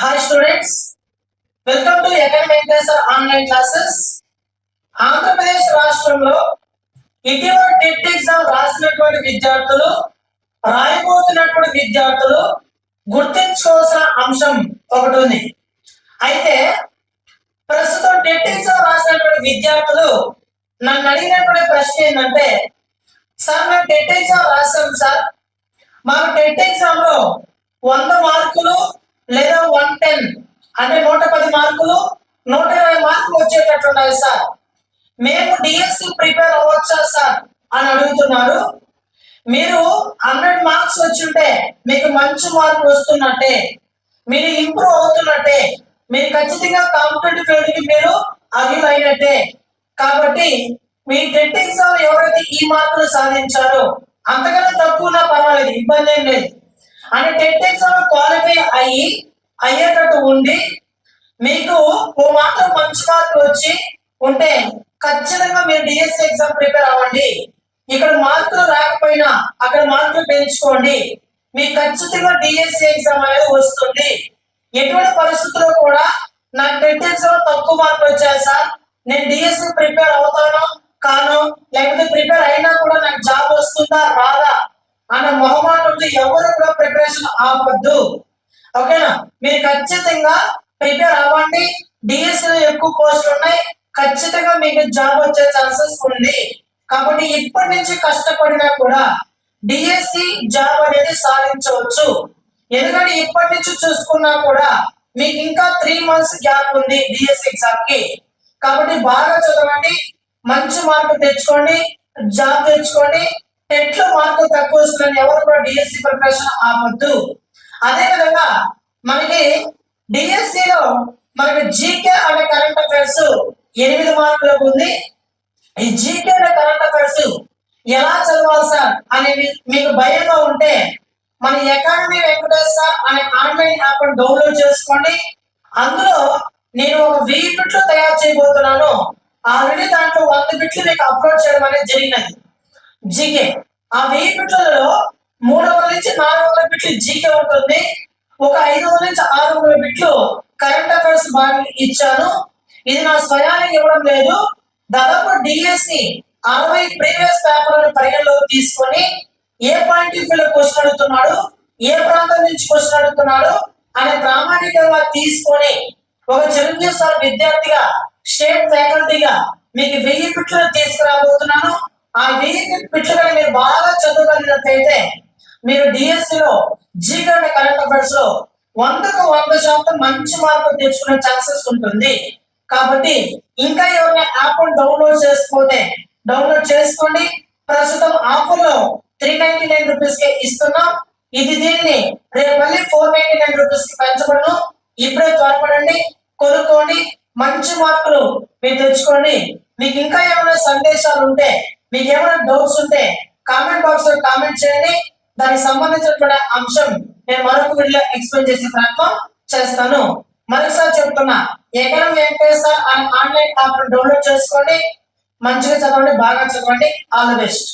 Hi students, welcome to Academic online classes. Andhra Pradesh రాష్ట్రంలో ఇటీవల TET exam రాసినటువంటి విద్యార్థులు, రాయబోతున్నటువంటి విద్యార్థులు గుర్తించుకోవాల్సిన అంశం ఒకటి ఉంది. అయితే ప్రస్తుతం టెట్ ఎగ్జామ్ రాసినటువంటి విద్యార్థులు నన్ను అడిగినటువంటి ప్రశ్న ఏంటంటే, సార్ మేము టెట్ ఎగ్జామ్ రాసాం సార్, మాకు టెట్ ఎగ్జామ్ లో 100 మార్కులు లేదా 110 అంటే 110 మార్కులు 120 మార్కులు వచ్చేటట్టున్నాయి సార్, మేము డిఎస్సి ప్రిపేర్ అవ్వచ్చా సార్ అని అడుగుతున్నారు. మీరు 100 మార్క్స్ వచ్చుంటే మీకు మంచి మార్కులు వస్తున్నట్టే, మీరు ఇంప్రూవ్ అవుతున్నట్టే, మీరు ఖచ్చితంగా కాంపిటేటివ్ ఫీల్డ్ కి మీరు అర్హులు అయినట్టే. కాబట్టి మీ టెట్ ఎగ్జామ్ ఎవరైతే ఈ మార్కులు సాధించారో అంతకన్నా తక్కువ పర్వాలేదు, ఇబ్బంది ఏం లేదు. అంటే టెట్ ఎగ్జామ్ క్వాలిఫై అయ్యేటట్టు ఉండి మీకు ఓ మాత్రం మంచి మార్కులు వచ్చి ఉంటే ఖచ్చితంగా మీరు డిఎస్సి ఎగ్జామ్ ప్రిపేర్ అవ్వండి. ఇక్కడ మార్కులు రాకపోయినా అక్కడ మార్కులు పెంచుకోండి, మీకు ఖచ్చితంగా డిఎస్సి ఎగ్జామ్ అనేది వస్తుంది. ఎటువంటి పరిస్థితుల్లో కూడా నాకు టెట్ ఎగ్జామ్ తక్కువ మార్కులు వచ్చాయి సార్, నేను డిఎస్సి ప్రిపేర్ అవుతాను కాను, లేకపోతే ప్రిపేర్ అయినా కూడా నాకు జాబ్ వస్తుందా రాదా అన్న మొహమాటంతో ఎవరు కూడా ప్రిపరేషన్ ఆపద్దు. ఓకేనా? మీరు ఖచ్చితంగా ప్రిపేర్ అవ్వండి. డిఎస్సిలో ఎక్కువ పోస్టులు ఉన్నాయి, ఖచ్చితంగా మీకు జాబ్ వచ్చే ఛాన్సెస్ ఉంది. కాబట్టి ఇప్పటి నుంచి కష్టపడినా కూడా డిఎస్సి జాబ్ అనేది సాధించవచ్చు. ఎందుకంటే ఇప్పటి నుంచి చూసుకున్నా కూడా మీకు ఇంకా 3 months గ్యాప్ ఉంది డిఎస్సి ఎగ్జామ్ కి. కాబట్టి బాగా చదవండి, మంచి మార్కు తెచ్చుకోండి, జాబ్ తెచ్చుకోండి. టెట్ లో మార్కులు తక్కువ వస్తుందని ఎవరు కూడా డిఎస్సి ప్రిపరేషన్ ఆపొద్దు. అదే విధంగా మనకి డిఎస్సిలో మనకి జీకే అనే కరెంట్ అఫైర్స్ 8 మార్కులకు ఉంది. ఈ జీకే అనే కరెంట్ అఫైర్స్ ఎలా చదవాలి సార్ అనేది మీకు భయంగా ఉంటే మన అకాడమీ వెంకటేష్ సార్ అనే ఆన్లైన్ యాప్ డౌన్లోడ్ చేసుకోండి. అందులో నేను ఒక 1000 బిట్లు తయారు చేయబోతున్నాను. ఆల్రెడీ దాంట్లో 100 బిట్లు మీకు అప్లోడ్ చేయడం అనేది జరిగినది. జీకే ఆ 1000 బిట్లలో 300 నుంచి 400 బిట్లు జీకే ఉంటుంది. ఒక 500 నుంచి 600 బిట్లు కరెంట్ అఫైర్స్ బాగా ఇచ్చాను. ఇది నా స్వయానికి ఇవ్వడం లేదు. దాదాపు డిఎస్సి 60 ప్రీవియస్ పేపర్లను పరిగణలోకి తీసుకొని ఏ పాయింట్ ఆఫ్ వ్యూలో క్వశ్చన్ అడుగుతున్నాడు, ఏ ప్రాంతం నుంచి క్వశ్చన్ అడుగుతున్నాడు అనే ప్రామాణికంగా తీసుకొని ఒక చిరంజీవి సార్ విద్యార్థిగా స్టేట్ ఫ్యాకల్టీగా మీకు 1000 బిట్లు తీసుకురాబోతున్నాను. ఆ 1000 బిట్లు మీరు బాగా చదవగలిగినట్లయితే మీరు డిఎస్సిలో జీకే కరెంట్ అఫైర్స్ లో 100కు 100% మంచి మార్కులు తెచ్చుకునే ఛాన్సెస్ ఉంటుంది. కాబట్టి ఇంకా ఎవరైనా యాప్ డౌన్లోడ్ చేసుకోతే డౌన్లోడ్ చేసుకోండి. ప్రస్తుతం ఆఫర్ లో 399 రూపీస్ కి ఇస్తున్నాం. ఇది దీన్ని రేపు మళ్ళీ 499 రూపీస్ కి పెంచబడును. ఇప్పుడే త్వరపడండి, కొనుక్కోండి, మంచి మార్కులు మీరు తెచ్చుకోండి. మీకు ఇంకా ఏమైనా సందేశాలు ఉంటే, మీకు ఏమైనా డౌట్స్ ఉంటే కామెంట్ బాక్స్ లో కామెంట్ చేయండి. దానికి సంబంధించినటువంటి అంశం నేను మరొక వీడియోలో ఎక్స్ప్లెయిన్ చేసే ప్రయత్నం చేస్తాను. మరోసారి చెప్తున్నా, academy Venkatesh sir online app download చేసుకోండి, మంచిగా చదవండి, బాగా చదవండి. All the best.